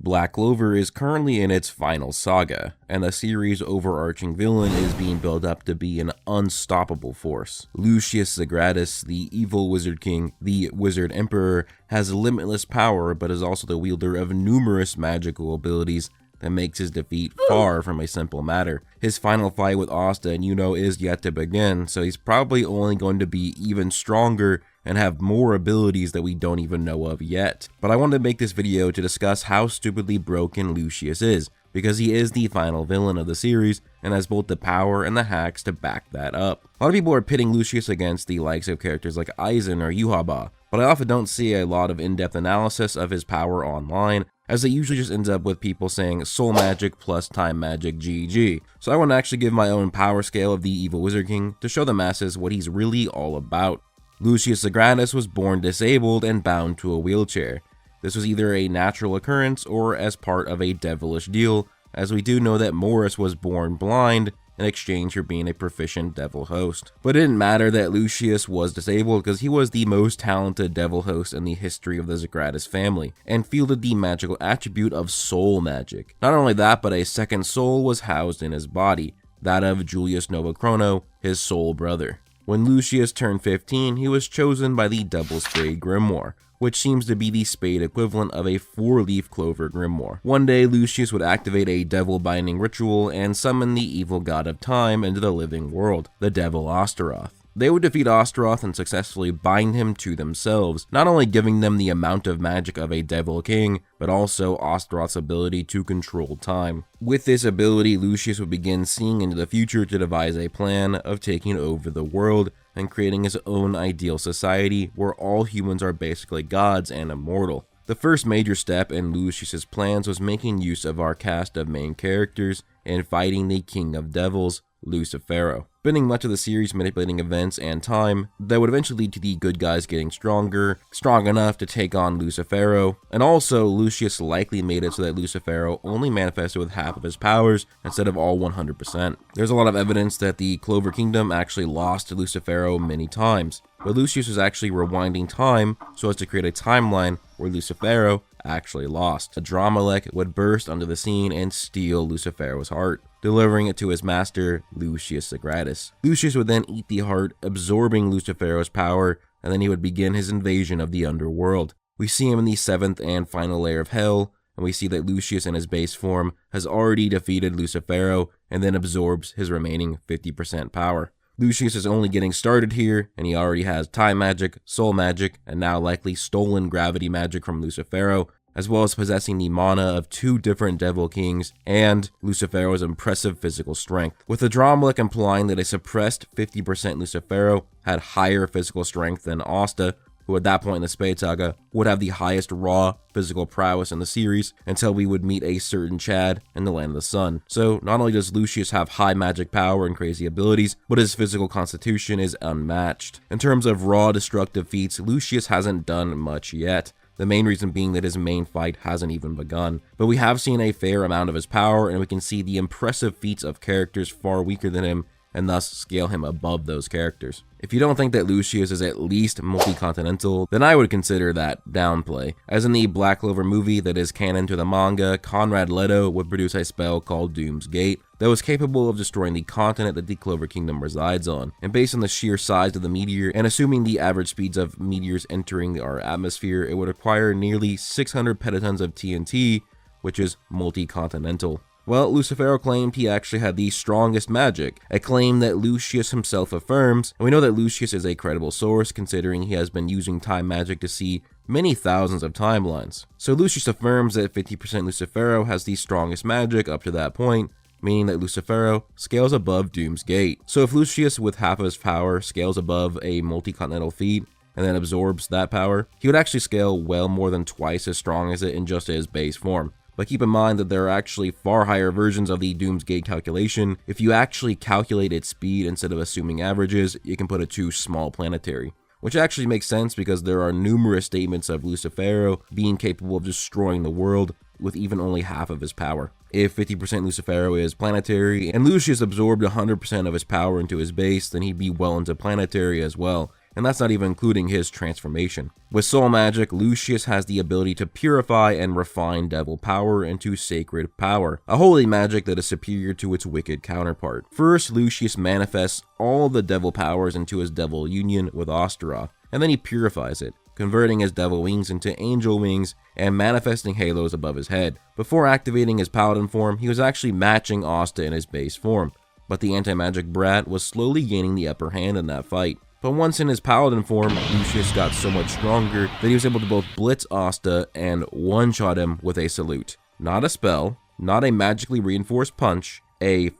Black Clover is currently in its final saga, and the series' overarching villain is being built up to be an unstoppable force. Lucius Zogratis, the evil Wizard King, the Wizard Emperor, has limitless power but is also the wielder of numerous magical abilities that makes his defeat far from a simple matter. His final fight with Asta and Yuno is yet to begin, so he's probably only going to be even stronger and have more abilities that we don't even know of yet. But I wanted to make this video to discuss how stupidly broken Lucius is, because he is the final villain of the series and has both the power and the hacks to back that up. A lot of people are pitting Lucius against the likes of characters like Aizen or Yuhaba, but I often don't see a lot of in-depth analysis of his power online, as it usually just ends up with people saying soul magic plus time magic GG. So I want to actually give my own power scale of the evil Wizard King to show the masses what he's really all about. Lucius Zogratis was born disabled and bound to a wheelchair. This was either a natural occurrence or as part of a devilish deal, as we do know that Morris was born blind in exchange for being a proficient devil host. But it didn't matter that Lucius was disabled because he was the most talented devil host in the history of the Zogratis family, and fielded the magical attribute of soul magic. Not only that, but a second soul was housed in his body, that of Julius Novachrono, his soul brother. When Lucius turned 15, he was chosen by the Double Spade Grimoire, which seems to be the spade equivalent of a 4-leaf clover grimoire. One day, Lucius would activate a devil binding ritual and summon the evil god of time into the living world, the devil Astaroth. They would defeat Astaroth and successfully bind him to themselves, not only giving them the amount of magic of a devil king, but also Astaroth's ability to control time. With this ability, Lucius would begin seeing into the future to devise a plan of taking over the world and creating his own ideal society where all humans are basically gods and immortal. The first major step in Lucius's plans was making use of our cast of main characters and fighting the King of Devils, Lucifero, spending much of the series manipulating events and time that would eventually lead to the good guys getting stronger, strong enough to take on Lucifero, and also Lucius likely made it so that Lucifero only manifested with half of his powers instead of all 100%. There's a lot of evidence that the Clover Kingdom actually lost to Lucifero many times, but Lucius was actually rewinding time so as to create a timeline where Lucifero actually lost. A Dramalek would burst onto the scene and steal Lucifero's heart, delivering it to his master, Lucius Zogratis. Lucius would then eat the heart, absorbing Lucifero's power, and then he would begin his invasion of the underworld. We see him in the 7th and final layer of Hell, and we see that Lucius in his base form has already defeated Lucifero and then absorbs his remaining 50% power. Lucius is only getting started here, and he already has time magic, soul magic, and now likely stolen gravity magic from Lucifero, as well as possessing the mana of 2 different Devil Kings and Lucifero's impressive physical strength, with the Dramalek implying that a suppressed 50% Lucifero had higher physical strength than Asta, who at that point in the Spade Saga would have the highest raw physical prowess in the series until we would meet a certain Chad in the Land of the Sun. So not only does Lucius have high magic power and crazy abilities, but his physical constitution is unmatched. In terms of raw destructive feats, Lucius hasn't done much yet. The main reason being that his main fight hasn't even begun. But we have seen a fair amount of his power, and we can see the impressive feats of characters far weaker than him, and thus scale him above those characters. If you don't think that Lucius is at least multi-continental, then I would consider that downplay. As in the Black Clover movie that is canon to the manga, Conrad Leto would produce a spell called Doom's Gate that was capable of destroying the continent that the Clover Kingdom resides on. And based on the sheer size of the meteor, and assuming the average speeds of meteors entering our atmosphere, it would require nearly 600 petatons of TNT, which is multi-continental. Well, Lucifero claimed he actually had the strongest magic, a claim that Lucius himself affirms, and we know that Lucius is a credible source considering he has been using time magic to see many thousands of timelines. So Lucius affirms that 50% Lucifero has the strongest magic up to that point, meaning that Lucifero scales above Doom's Gate. So if Lucius with half of his power scales above a multi-continental feat, and then absorbs that power, he would actually scale well more than twice as strong as it in just his base form. But keep in mind that there are actually far higher versions of the Doom's Gate calculation. If you actually calculate its speed instead of assuming averages, you can put it to small planetary. Which actually makes sense because there are numerous statements of Lucifero being capable of destroying the world with even only half of his power. If 50% Lucifero is planetary, and Lucius absorbed 100% of his power into his base, then he'd be well into planetary as well. and that's not even including his transformation. With soul magic, Lucius has the ability to purify and refine devil power into sacred power, a holy magic that is superior to its wicked counterpart. First, Lucius manifests all the devil powers into his devil union with Astaroth, and then he purifies it, converting his devil wings into angel wings and manifesting halos above his head. Before activating his paladin form, he was actually matching Asta in his base form, but the anti-magic brat was slowly gaining the upper hand in that fight. But once in his paladin form, Lucius got so much stronger that he was able to both blitz Asta and one-shot him with a salute. Not a spell, not a magically reinforced punch, a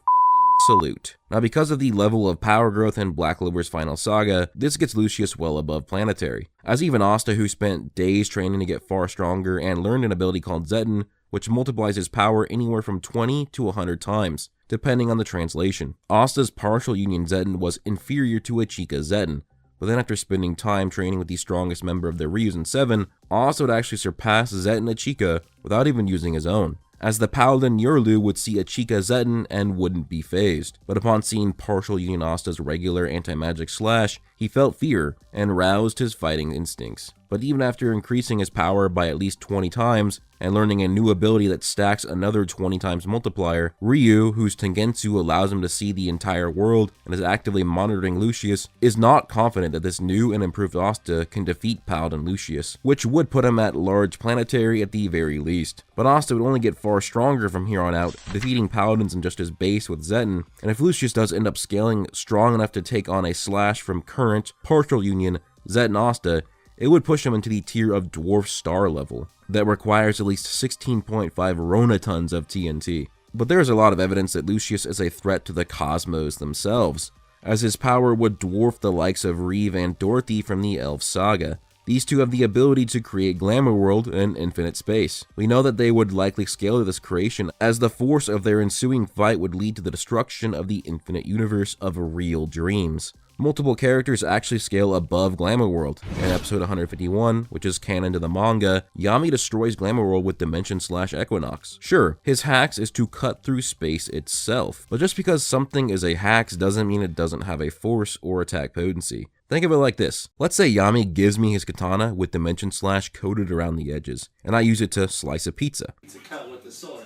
salute. Now, because of the level of power growth in Black Clover's final saga, this gets Lucius well above planetary, as even Asta, who spent days training to get far stronger and learned an ability called Zeton, which multiplies his power anywhere from 20 to 100 times, depending on the translation. Asta's partial union Zeton was inferior to a Chica Zeton, but then after spending time training with the strongest member of the Ryuzen 7, Asta would actually surpass Zeton Chica without even using his own, as the paladin Yurlu would see a Chica Zeton and wouldn't be phased. But upon seeing partial union Asta's regular anti-magic slash, he felt fear and roused his fighting instincts. But even after increasing his power by at least 20 times, and learning a new ability that stacks another 20 times multiplier, Ryu, whose Tengetsu allows him to see the entire world and is actively monitoring Lucius, is not confident that this new and improved Asta can defeat Paladin Lucius, which would put him at large planetary at the very least. But Asta would only get far stronger from here on out, defeating Paladins in just his base with Zeton, and if Lucius does end up scaling strong enough to take on a slash from current partial union Zeton Asta, it would push him into the tier of Dwarf Star level that requires at least 16.5 Ronatons of TNT. But there is a lot of evidence that Lucius is a threat to the cosmos themselves, as his power would dwarf the likes of Reeve and Dorothy from the Elf Saga. These two have the ability to create Glamour World and infinite space. We know that they would likely scale to this creation, as the force of their ensuing fight would lead to the destruction of the infinite universe of real dreams. Multiple characters actually scale above Glamour World. In episode 151, which is canon to the manga, Yami destroys Glamour World with Dimension/Equinox. Sure, his hacks is to cut through space itself, but just because something is a hacks doesn't mean it doesn't have a force or attack potency. Think of it like this. Let's say Yami gives me his katana with Dimension/coated around the edges, and I use it to slice a pizza. Cut with the sword.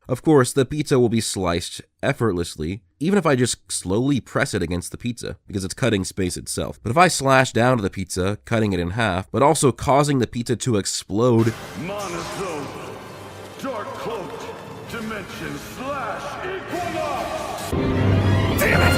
Of course, the pizza will be sliced effortlessly, even if I just slowly press it against the pizza, because it's cutting space itself. But if I slash down to the pizza, cutting it in half, but also causing the pizza to explode, Monozone, Dark Cloaked, Dimension/Equinox! Damn it!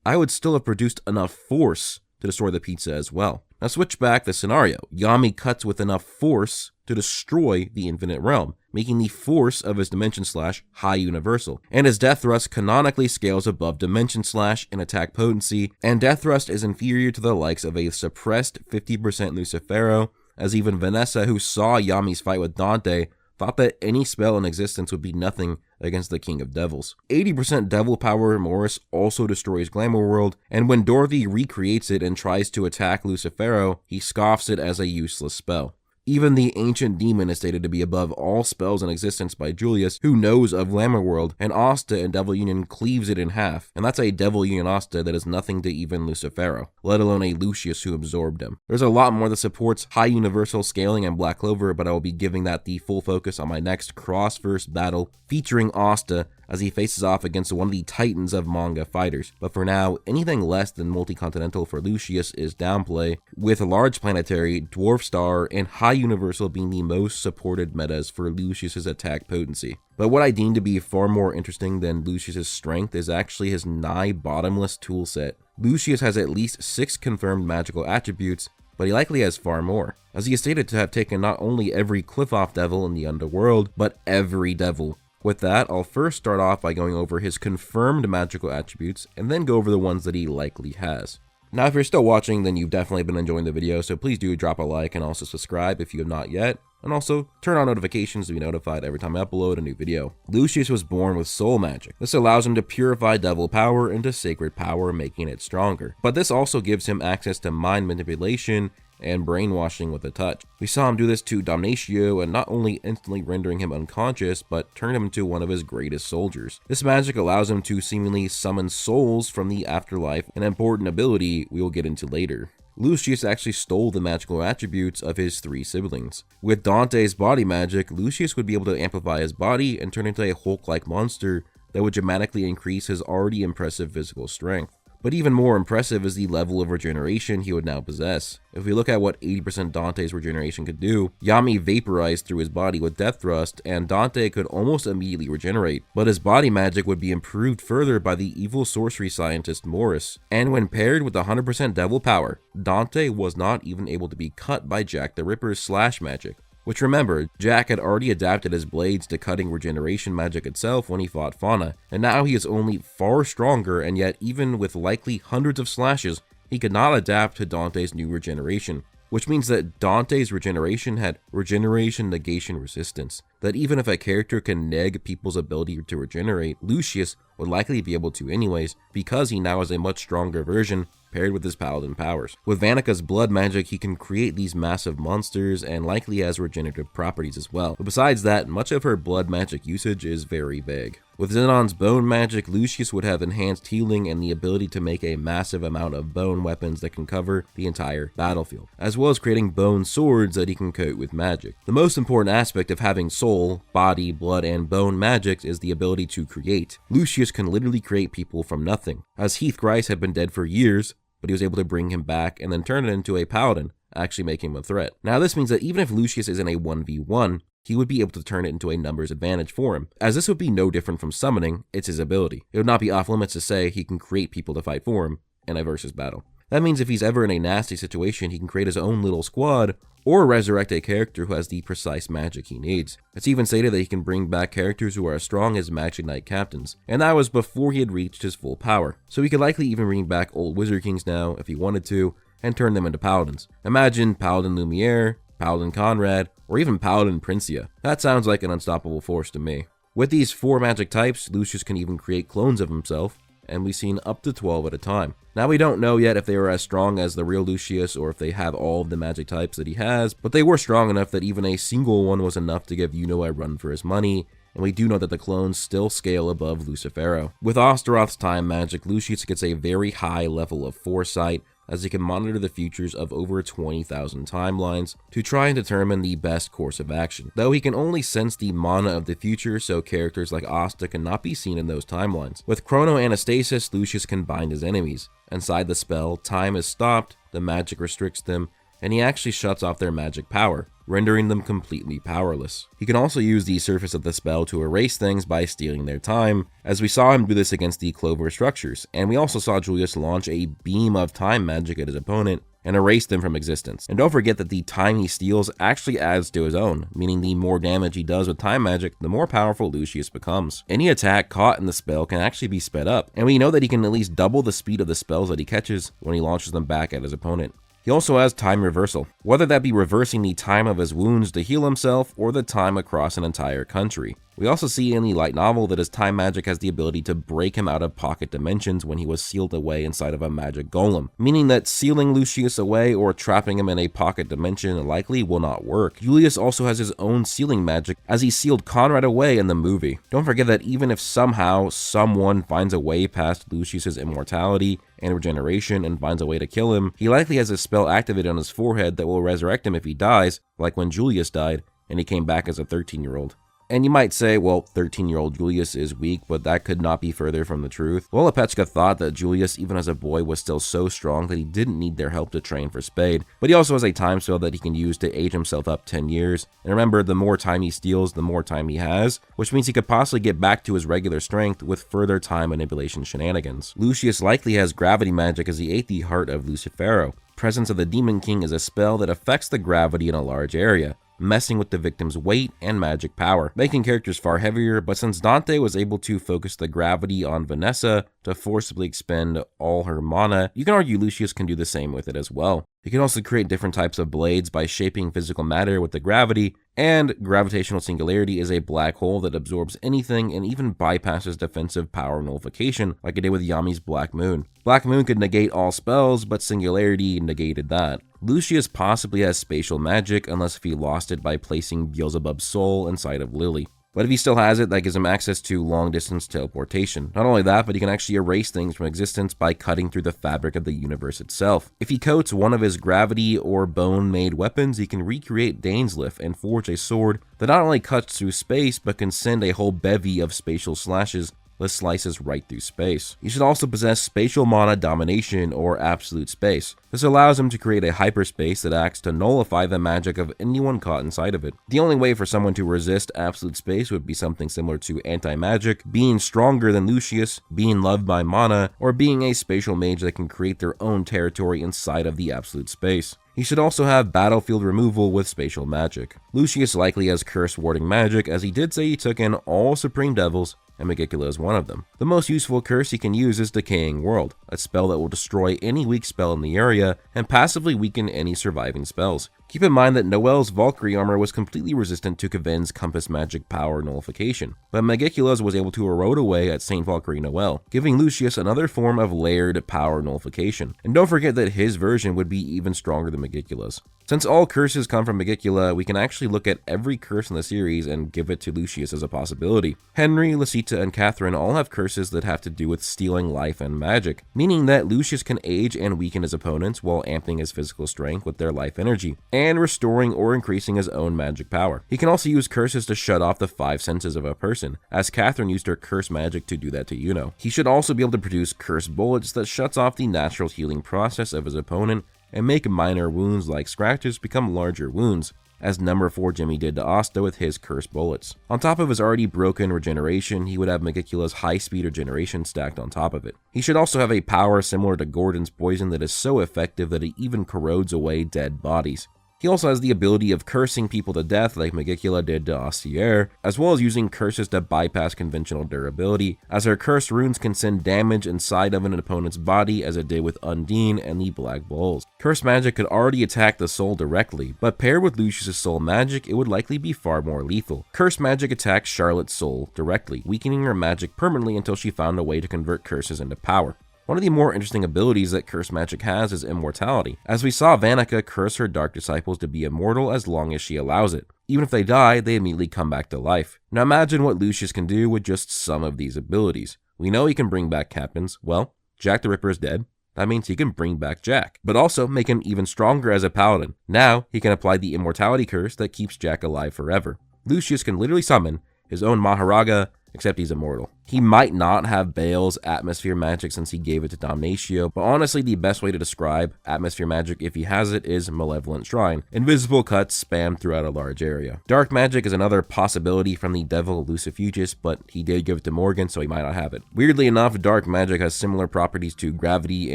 I would still have produced enough force to destroy the pizza as well. Now switch back the scenario. Yami cuts with enough force to destroy the infinite realm, making the force of his Dimension Slash high universal. And his Death Thrust canonically scales above Dimension Slash in attack potency, and Death Thrust is inferior to the likes of a suppressed 50% Lucifero, as even Vanessa, who saw Yami's fight with Dante, thought that any spell in existence would be nothing against the King of Devils. 80% Devil Power Morris also destroys Glamour World, and when Dorothy recreates it and tries to attack Lucifero, he scoffs it as a useless spell. Even the Ancient Demon is stated to be above all spells in existence by Julius, who knows of Glamour World, and Asta in Devil Union cleaves it in half, and that's a Devil Union Asta that is nothing to even Lucifero, let alone a Lucius who absorbed him. There's a lot more that supports high universal scaling in Black Clover, but I will be giving that the full focus on my next cross-verse battle featuring Asta as he faces off against one of the titans of manga fighters. But for now, anything less than multi-continental for Lucius is downplay, with large planetary, dwarf star, and high universal being the most supported metas for Lucius's attack potency. But what I deem to be far more interesting than Lucius's strength is actually his nigh bottomless toolset. Lucius has at least 6 confirmed magical attributes, but he likely has far more, as he is stated to have taken not only every cliff-off devil in the underworld, but every devil. With that, I'll first start off by going over his confirmed magical attributes, and then go over the ones that he likely has. Now, if you're still watching, then you've definitely been enjoying the video, so please do drop a like and also subscribe if you have not yet, and also turn on notifications to be notified every time I upload a new video. Lucius was born with soul magic. This allows him to purify devil power into sacred power, making it stronger. But this also gives him access to mind manipulation and brainwashing with a touch. We saw him do this to Damnatio, and not only instantly rendering him unconscious, but turned him into one of his greatest soldiers. This magic allows him to seemingly summon souls from the afterlife, an important ability we will get into later. Lucius actually stole the magical attributes of his 3 siblings. With Dante's body magic, Lucius would be able to amplify his body and turn into a Hulk-like monster that would dramatically increase his already impressive physical strength. But even more impressive is the level of regeneration he would now possess. If we look at what 80% Dante's regeneration could do, Yami vaporized through his body with Death Thrust, and Dante could almost immediately regenerate, but his body magic would be improved further by the evil sorcery scientist Morris. And when paired with 100% devil power, Dante was not even able to be cut by Jack the Ripper's slash magic. Which, remember, Jack had already adapted his blades to cutting regeneration magic itself when he fought Fauna, and now he is only far stronger, and yet even with likely hundreds of slashes, he could not adapt to Dante's new regeneration. Which means that Dante's regeneration had regeneration negation resistance, that even if a character can neg people's ability to regenerate, Lucius would likely be able to anyways, because he now has a much stronger version paired with his paladin powers. With Vanica's blood magic, he can create these massive monsters and likely has regenerative properties as well. But besides that, much of her blood magic usage is very vague. With Xenon's bone magic, Lucius would have enhanced healing and the ability to make a massive amount of bone weapons that can cover the entire battlefield, as well as creating bone swords that he can coat with magic. The most important aspect of having soul, body, blood, and bone magics is the ability to create. Lucius can literally create people from nothing, as Heath Grice had been dead for years, but he was able to bring him back and then turn it into a paladin, actually making him a threat. Now this means that even if Lucius is in a 1v1, he would be able to turn it into a numbers advantage for him, as this would be no different from summoning, it's his ability. It would not be off limits to say he can create people to fight for him in a versus battle. That means if he's ever in a nasty situation, he can create his own little squad, or resurrect a character who has the precise magic he needs. It's even stated that he can bring back characters who are as strong as Magic Knight captains, and that was before he had reached his full power. So he could likely even bring back old Wizard Kings now, if he wanted to, and turn them into paladins. Imagine Paladin Lumiere, Paladin Conrad, or even Paladin Princia. That sounds like an unstoppable force to me. With these 4 magic types, Lucius can even create clones of himself, and we've seen up to 12 at a time. Now we don't know yet if they were as strong as the real Lucius or if they have all of the magic types that he has, but they were strong enough that even a single one was enough to give Yuno a run for his money, and we do know that the clones still scale above Lucifero. With Osteroth's time magic, Lucius gets a very high level of foresight, as he can monitor the futures of over 20,000 timelines to try and determine the best course of action. Though he can only sense the mana of the future, so characters like Asta cannot be seen in those timelines. With Chrono Anastasis, Lucius can bind his enemies. Inside the spell, time is stopped, the magic restricts them, and he actually shuts off their magic power, rendering them completely powerless. He can also use the surface of the spell to erase things by stealing their time, as we saw him do this against the Clover structures, and we also saw Julius launch a beam of time magic at his opponent and erase them from existence. And don't forget that the time he steals actually adds to his own, meaning the more damage he does with time magic, the more powerful Lucius becomes. Any attack caught in the spell can actually be sped up, and we know that he can at least double the speed of the spells that he catches when he launches them back at his opponent. He also has time reversal, whether that be reversing the time of his wounds to heal himself or the time across an entire country. We also see in the light novel that his time magic has the ability to break him out of pocket dimensions when he was sealed away inside of a magic golem, meaning that sealing Lucius away or trapping him in a pocket dimension likely will not work. Julius also has his own sealing magic, as he sealed Conrad away in the movie. Don't forget that even if somehow someone finds a way past Lucius's immortality and regeneration and finds a way to kill him, he likely has a spell activated on his forehead that will resurrect him if he dies, like when Julius died and he came back as a 13-year-old. And you might say, well, 13-year-old Julius is weak, but that could not be further from the truth. Well, Lepechka thought that Julius, even as a boy, was still so strong that he didn't need their help to train for Spade. But he also has a time spell that he can use to age himself up 10 years. And remember, the more time he steals, the more time he has, which means he could possibly get back to his regular strength with further time manipulation shenanigans. Lucius likely has gravity magic, as he ate the heart of Lucifero. Presence of the Demon King is a spell that affects the gravity in a large area, messing with the victim's weight and magic power, making characters far heavier. But since Dante was able to focus the gravity on Vanessa to forcibly expend all her mana, you can argue Lucius can do the same with it as well. He can also create different types of blades by shaping physical matter with the gravity, And gravitational singularity is a black hole that absorbs anything and even bypasses defensive power nullification like it did with Yami's Black Moon. Black Moon could negate all spells, but singularity negated that. Lucius possibly has spatial magic unless if he lost it by placing Beelzebub's soul inside of Lily. But if he still has it, that gives him access to long-distance teleportation. Not only that, but he can actually erase things from existence by cutting through the fabric of the universe itself. If he coats one of his gravity or bone-made weapons, he can recreate Dainsleif and forge a sword that not only cuts through space, but can send a whole bevy of spatial slashes that slices right through space. He should also possess spatial mana domination or absolute space. This allows him to create a hyperspace that acts to nullify the magic of anyone caught inside of it. The only way for someone to resist absolute space would be something similar to anti-magic, being stronger than Lucius, being loved by mana, or being a spatial mage that can create their own territory inside of the absolute space. He should also have battlefield removal with spatial magic. Lucius likely has curse warding magic, as he did say he took in all Supreme Devils, and Magicula is one of them. The most useful curse he can use is Decaying World, a spell that will destroy any weak spell in the area and passively weaken any surviving spells. Keep in mind that Noelle's Valkyrie armor was completely resistant to Kvin's Compass Magic power nullification, but Magicula's was able to erode away at Saint Valkyrie Noelle, giving Lucius another form of layered power nullification. And don't forget that his version would be even stronger than Magicula's. Since all curses come from Magicula, we can actually look at every curse in the series and give it to Lucius as a possibility. Henry, Lucita, and Catherine all have curses that have to do with stealing life and magic, meaning that Lucius can age and weaken his opponents while amping his physical strength with their life energy, and restoring or increasing his own magic power. He can also use curses to shut off the 5 senses of a person, as Catherine used her curse magic to do that to Yuno. He should also be able to produce curse bullets that shuts off the natural healing process of his opponent and make minor wounds like scratches become larger wounds, as number 4 Jimmy did to Asta with his curse bullets. On top of his already broken regeneration, he would have Magicula's high speed regeneration stacked on top of it. He should also have a power similar to Gordon's poison that is so effective that it even corrodes away dead bodies. He also has the ability of cursing people to death like Magicula did to Astier, as well as using curses to bypass conventional durability, as her cursed runes can send damage inside of an opponent's body as it did with Undine and the Black Bulls. Curse magic could already attack the soul directly, but paired with Lucius' soul magic, it would likely be far more lethal. Curse magic attacks Charlotte's soul directly, weakening her magic permanently until she found a way to convert curses into power. One of the more interesting abilities that curse magic has is immortality, as we saw Vanica curse her dark disciples to be immortal as long as she allows it. Even if they die, they immediately come back to life. Now imagine what Lucius can do with just some of these abilities. We know he can bring back captains. Well, Jack the Ripper is dead. That means he can bring back Jack, but also make him even stronger as a paladin. Now he can apply the immortality curse that keeps Jack alive forever. Lucius can literally summon his own Maharaga, except he's immortal. He might not have Bale's atmosphere magic since he gave it to Damnatio, but honestly the best way to describe atmosphere magic if he has it is Malevolent Shrine. Invisible cuts spammed throughout a large area. Dark magic is another possibility from the devil Lucifugus, but he did give it to Morgan, so he might not have it. Weirdly enough, dark magic has similar properties to gravity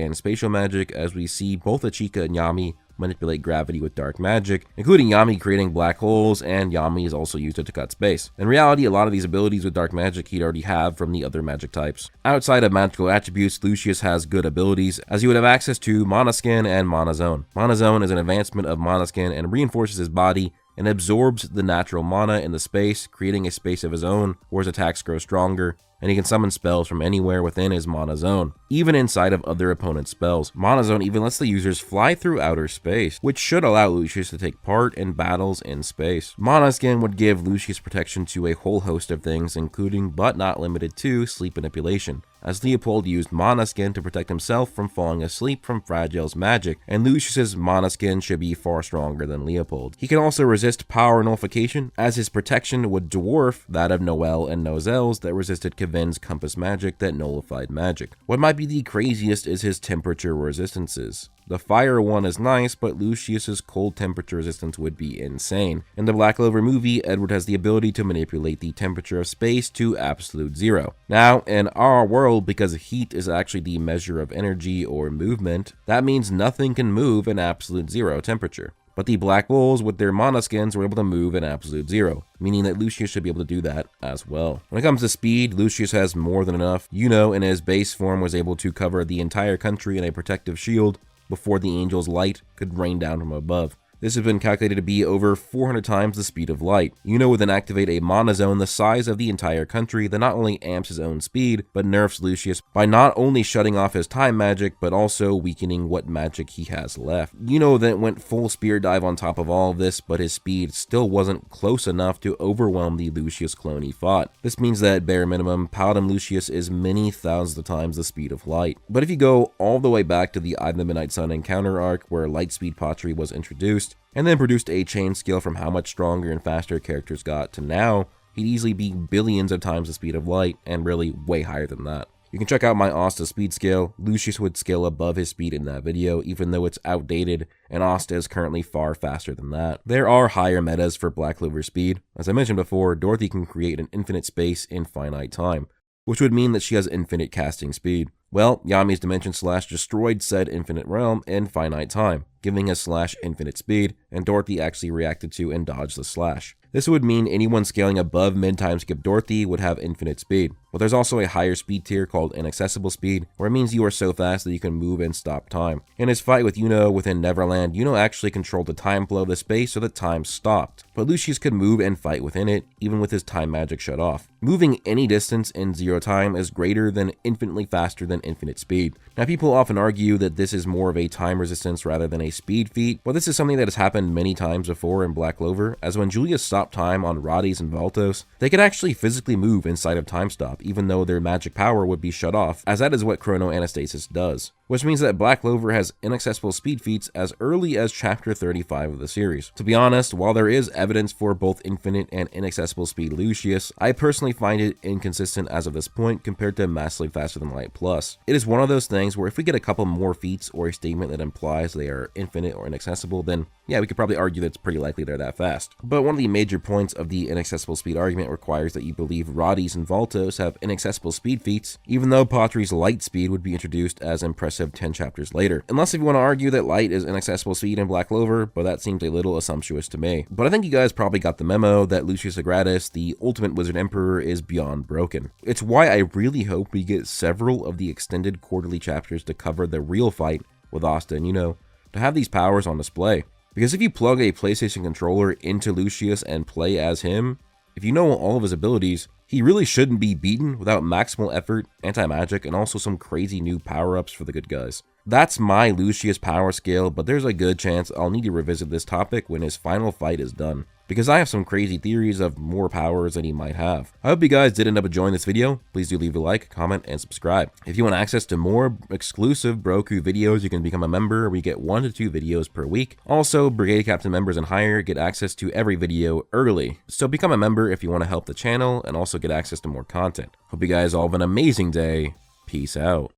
and spatial magic, as we see both Achika and Yami manipulate gravity with dark magic, including Yami creating black holes, and Yami is also used it to cut space. In reality, a lot of these abilities with dark magic he'd already have from the other magic types. Outside of magical attributes, Lucius has good abilities, as he would have access to Mana Skin and Mana Zone. Mana Zone is an advancement of Mana Skin and reinforces his body and absorbs the natural mana in the space, creating a space of his own where his attacks grow stronger, and he can summon spells from anywhere within his Mana Zone, even inside of other opponents' spells. Mana Zone even lets the users fly through outer space, which should allow Lucius to take part in battles in space. Mana Skin would give Lucius protection to a whole host of things, including but not limited to sleep manipulation, as Leopold used Mana Skin to protect himself from falling asleep from Fragile's magic, and Lucius's Mana Skin should be far stronger than Leopold. He can also resist power nullification, as his protection would dwarf that of Noelle and Nozelle's that resisted Kvin's Compass magic that nullified magic. What might be the craziest is his temperature resistances. The fire one is nice, but Lucius's cold temperature resistance would be insane. In the Black Clover movie, Edward has the ability to manipulate the temperature of space to absolute zero. Now, in our world, because heat is actually the measure of energy or movement, that means nothing can move in absolute zero temperature. But the Black Bulls, with their Mana Skins, were able to move in absolute zero, meaning that Lucius should be able to do that as well. When it comes to speed, Lucius has more than enough. Yuno, in his base form, was able to cover the entire country in a protective shield before the Angel's light could rain down from above. This has been calculated to be over 400 times the speed of light. Yuno would then activate a mana zone the size of the entire country that not only amps his own speed, but nerfs Lucius by not only shutting off his time magic, but also weakening what magic he has left. Yuno then went full spear dive on top of all of this, but his speed still wasn't close enough to overwhelm the Lucius clone he fought. This means that at bare minimum, Paladin Lucius is many thousands of times the speed of light. But if you go all the way back to the Eye of the Midnight Sun encounter arc where light speed pottery was introduced, and then produced a chain scale from how much stronger and faster characters got to now, he'd easily be billions of times the speed of light, and really way higher than that. You can check out my Asta speed scale. Lucius would scale above his speed in that video, even though it's outdated, and Asta is currently far faster than that. There are higher metas for Black Clover speed. As I mentioned before, Dorothy can create an infinite space in finite time, which would mean that she has infinite casting speed. Well, Yami's Dimension Slash destroyed said infinite realm in finite time, giving us Slash infinite speed, and Dorothy actually reacted to and dodged the slash. This would mean anyone scaling above mid-time skip Dorothy would have infinite speed. But there's also a higher speed tier called inaccessible speed, where it means you are so fast that you can move and stop time. In his fight with Yuno within Neverland, Yuno actually controlled the time flow of the space so that time stopped. But Lucius could move and fight within it, even with his time magic shut off. Moving any distance in 0 time is greater than infinitely faster than infinite speed. Now, people often argue that this is more of a time resistance rather than a speed feat, but this is something that has happened many times before in Black Clover, as when Julius stopped time on Roddy's and Valtos, they could actually physically move inside of time stop, even though their magic power would be shut off, as that is what Chrono Anastasis does. Which means that Black Clover has inaccessible speed feats as early as chapter 35 of the series. To be honest, while there is evidence for both infinite and inaccessible speed Lucius, I personally find it inconsistent as of this point compared to Massively Faster Than Light Plus. It is one of those things where if we get a couple more feats or a statement that implies they are infinite or inaccessible, then yeah, we could probably argue that it's pretty likely they're that fast. But one of the major points of the inaccessible speed argument requires that you believe Roddy's and Valtos have inaccessible speed feats, even though Pottery's light speed would be introduced as impressive 10 chapters later. Unless if you want to argue that light is inaccessible speed in Black Clover, but that seems a little assumptuous to me. But I think you guys probably got the memo that Lucius Zogratis, the ultimate wizard emperor, is beyond broken. It's why I really hope we get several of the extended quarterly chapters to cover the real fight with Asta and Yuno, to have these powers on display. Because if you plug a PlayStation controller into Lucius and play as him, if you know all of his abilities, he really shouldn't be beaten without maximal effort, anti-magic, and also some crazy new power-ups for the good guys. That's my Lucius power scale, but there's a good chance I'll need to revisit this topic when his final fight is done, because I have some crazy theories of more powers that he might have. I hope you guys did end up enjoying this video. Please do leave a like, comment, and subscribe. If you want access to more exclusive Broku videos, you can become a member. We get 1 to 2 videos per week. Also, Brigade Captain members and higher get access to every video early. So become a member if you want to help the channel and also get access to more content. Hope you guys all have an amazing day. Peace out.